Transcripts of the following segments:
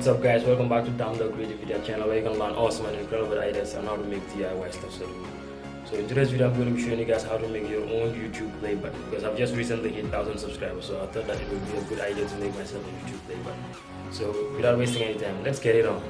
What's up guys, welcome back to Ndow Creative Video channel where you can learn awesome and incredible ideas on how to make DIY stuff. So in today's video I'm going to be showing you guys how to make your own YouTube play button, because I've just recently hit 1,000 subscribers, so I thought that it would be a good idea to make myself a YouTube play button. So without wasting any time, let's get it on.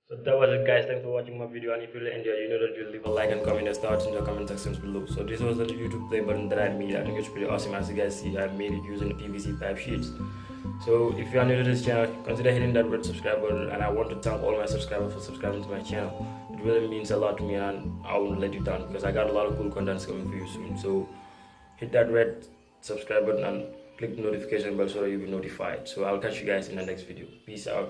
So that was it, guys. Thanks for watching my video, and if you really enjoyed, you know that you'll leave a like and comment your thoughts in the comment sections below. So this was the YouTube play button that I made. I think it's pretty awesome. As you guys see, I made it using the PVC pipe sheets. So if you are new to this channel, consider hitting that red subscribe button, and I want to thank all my subscribers for subscribing to my channel. It really means a lot to me, and I won't let you down because I got a lot of cool contents coming for you soon. So hit that red subscribe button and click the notification bell so that you'll be notified. So I'll catch you guys in the next video. Peace out.